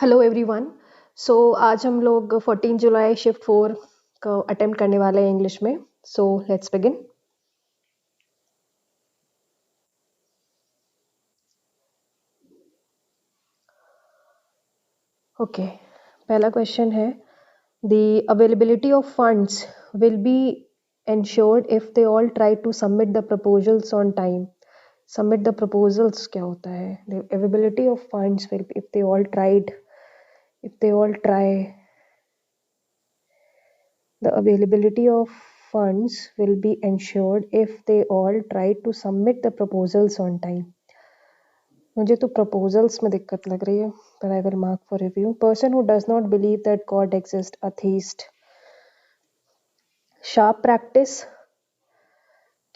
Hello everyone. आज हम लोग 14 जुलाई शिफ्ट 4 को अटेम्प्ट करने वाले हैं इंग्लिश में। Let's begin. ओके, पहला क्वेश्चन है the availability of funds will B ensured if they all try to submit the proposals on time. Submit the proposals क्या होता है? The availability of funds will be if they all try. The availability of funds will be ensured if they all try to submit the proposals on time. मुझे तो proposals में दिक्कत लग रही है, but I will mark for review. Person who does not believe that God exists, atheist. Sharp practice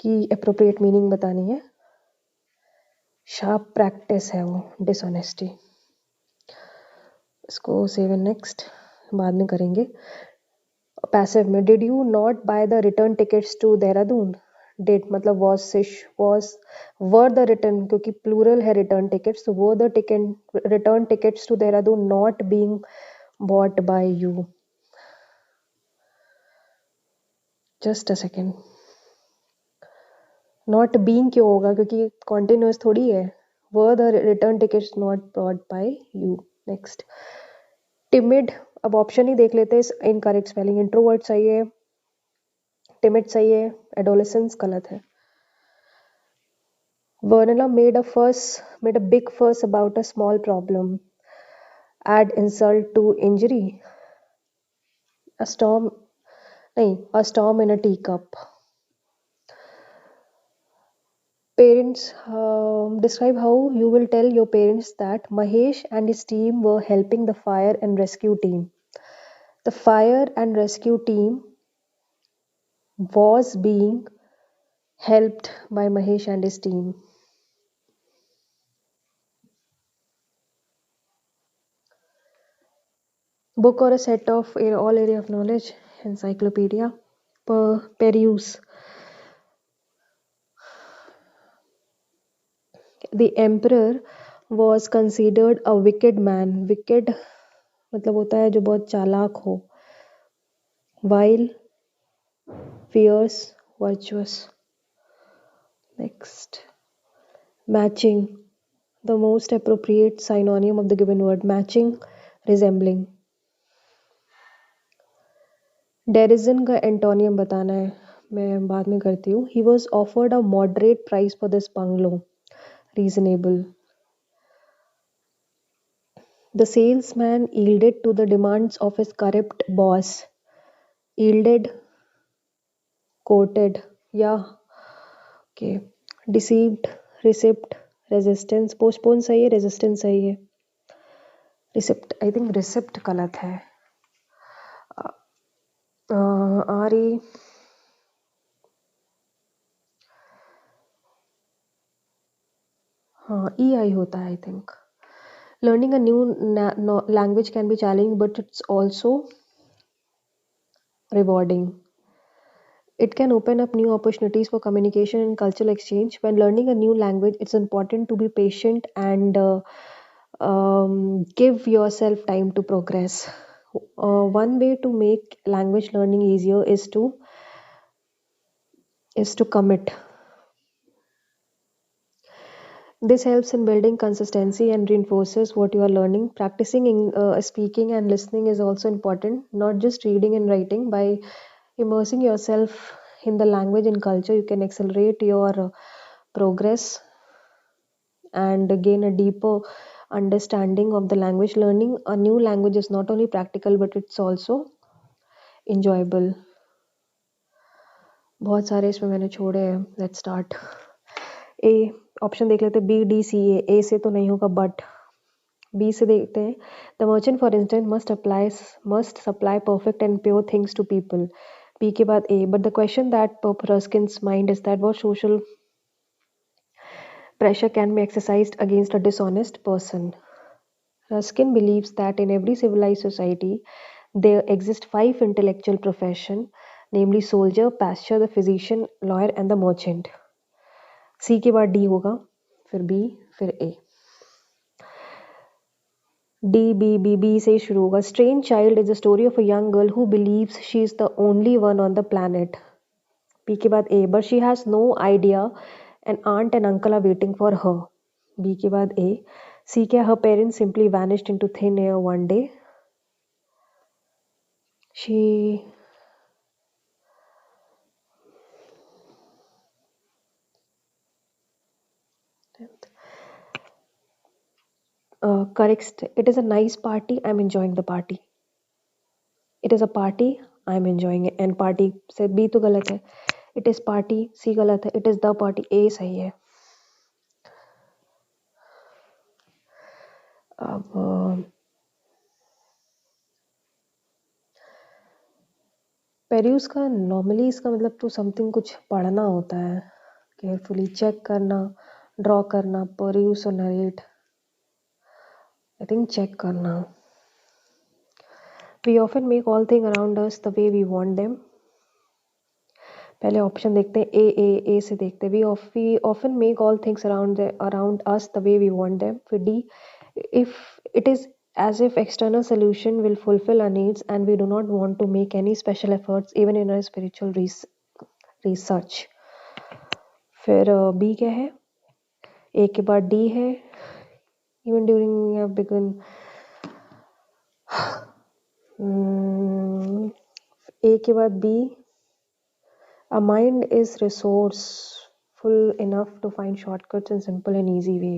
की appropriate meaning बतानी है. Sharp practice है वो, dishonesty. इसको save and next बाद में करेंगे. Passive में did you not buy the return tickets to Dehradun? Did मतलब was were the return, क्योंकि plural है return tickets, तो were the return tickets to Dehradun not being bought by you? Just a second. Not being क्यों होगा, क्योंकि continuous थोड़ी है. Were the return tickets not bought by you? Next. Timid, अब option ही देख लेते हैं. Incorrect spelling. इंट्रोवर्ट सही है, timid सही है, adolescence गलत है. Varnala made a big fuss about a small problem. Add insult to injury. A storm in a teacup. Parents, describe how you will tell your parents that Mahesh and his team were helping the fire and rescue team. The fire and rescue team was being helped by Mahesh and his team. Book or a set of all area of knowledge. Encyclopedia. Peruse. The emperor was considered a wicked man. Wicked मतलब होता है जो बहुत चालाक हो. Vile, fierce, virtuous. Next. Matching. The most appropriate synonym of the given word. Matching, resembling. Derision का antonym बताना है, मैं बाद में करती हूँ. He was offered a moderate price for this bungalow. Reasonable. The salesman yielded to the demands of his corrupt boss. Yielded, quoted, yeah. Okay. Deceived, receipt, resistance. Postpone सही है, resistance सही है. Receipt, I think receipt गलत है. RE हाँ EI होता है I think. Learning a new language can be challenging, but it's also rewarding. It can open up new opportunities for communication and cultural exchange. When learning a new language, it's important to be patient and give yourself time to progress. One way to make language learning easier is to commit. This helps in building consistency and reinforces what you are learning. Practicing speaking and listening is also important, not just reading and writing. By immersing yourself in the language and culture, you can accelerate your progress and gain a deeper understanding of the language. Learning a new language is not only practical, but it's also enjoyable. बहुत सारे इसमें मैंने छोड़े हैं. Let's start. A option देख लेते हैं. B, D, C, A. A से तो नहीं होगा, but B से देखते हैं. The merchant, for instance, must supply perfect and pure things to people. B के बाद A. But the question that pops Ruskin's mind is that what social pressure can be exercised against a dishonest person. Ruskin believes that in every civilized society, there exist 5 intellectual professions, namely soldier, pastor, the physician, lawyer, and the merchant. C के बाद D होगा, फिर B, फिर A. D B से ही शुरू होगा. Strange Child is a story of a young girl who believes she is the only one on the planet. B के बाद A, but she has no idea an aunt and uncle are waiting for her. B के बाद A. C क्या, her parents simply vanished into thin air one day. She correct. It is a nice party. I'm enjoying the party. It is a party. I'm enjoying it. And party से B तो गलत है. It is party. C गलत है. It is the party. A सही है. अब पेरूस का नॉर्मली इसका मतलब तो समथिंग कुछ पढ़ना होता है. केयरफुली चेक करना, ड्रॉ करना, परयूस और नरेट. आई थिंक चेक करना. We often make all thing around us the way we want them. पहले ऑप्शन देखते हैं. ए से देखते हैं. We often make all things around us the way we want them. फिर D, if it is as if external solution will fulfill our needs and we do not want to make any special efforts even in our spiritual research. फिर B क्या है. ए के बाद D है. even during we have begun. ए के बाद B. A mind is resourceful enough to find shortcuts in simple and easy way.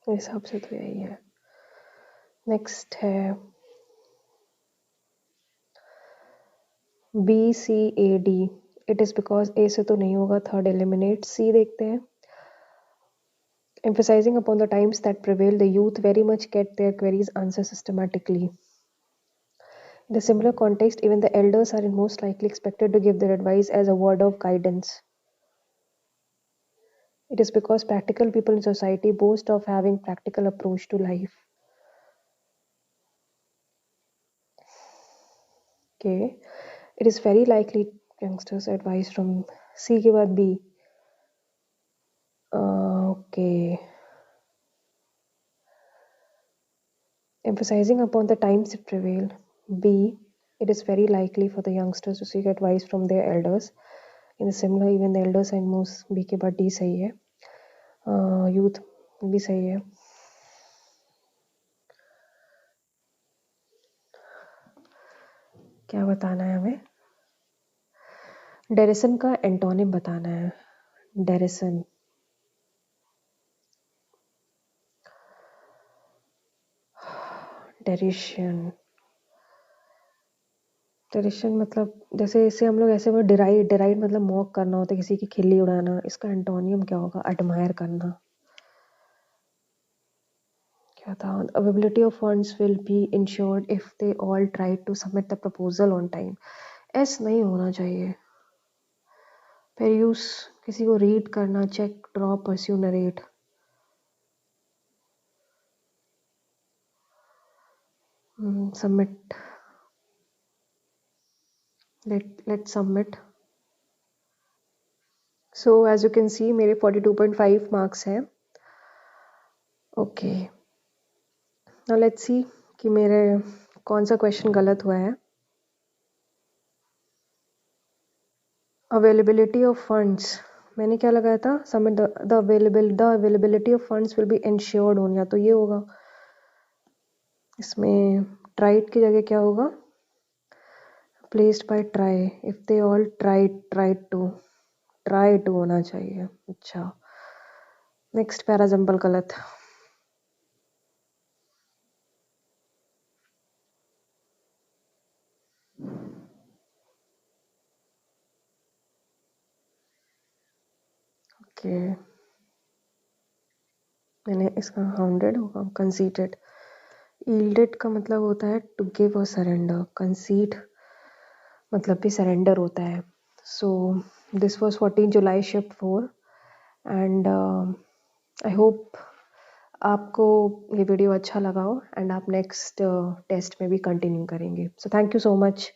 इस हिसाब से तो यही है. नेक्स्ट है BCAD. इट इज बिकॉज ए से तो नहीं होगा. Third eliminate. सी देखते हैं. Emphasizing upon the times that prevail, the youth very much get their queries answered systematically. In a similar context, even the elders are most likely expected to give their advice as a word of guidance. It is because practical people in society boast of having practical approach to life. Okay. It is very likely youngsters advice from C के बाद B. Okay. Emphasizing upon the times that prevail. B. It is very likely for the youngsters to seek advice from their elders. In a similar, even the elders and most. B के बाद D सही है. Youth भी सही है. क्या बताना है हमें. डेरिसन का एंटोनिम बताना है. डेरिसन. डेरिशन. डेरिशन मतलब जैसे इसे हम लोग ऐसे वो डिराइड मतलब मॉक करना होता है, किसी की खिल्ली उड़ाना. इसका एंटोनियम क्या होगा. एडमायर करना. क्या था. Availability of funds will be ensured if they all try to submit the proposal on time. S नहीं होना चाहिए. पेरूस किसी को रीड करना, check, draw, pursue, narrate. Submit. let's submit. So as you can see मेरे 42.5 marks हैं. Okay. Now let's see कि मेरे कौन सा क्वेश्चन गलत हुआ है. अवेलेबिलिटी ऑफ फंड्स मैंने क्या लगाया था. Submit the availability of funds will be insured on. या तो ये होगा. इसमें ट्राइड की जगह क्या होगा. Placed by try. If they all tried to होना चाहिए. अच्छा. नेक्स्ट पैराजम्बल गलत. ओके. मैंने इसका हाउंडेड होगा. कंसीटेड. यील्डेड का मतलब होता है टू गिव और सरेंडर. कंसीट मतलब भी सरेंडर होता है. So this was 14 July shift 4 and I hope आपको ये वीडियो अच्छा लगा हो एंड आप नेक्स्ट टेस्ट में भी कंटिन्यू करेंगे। So thank you so much.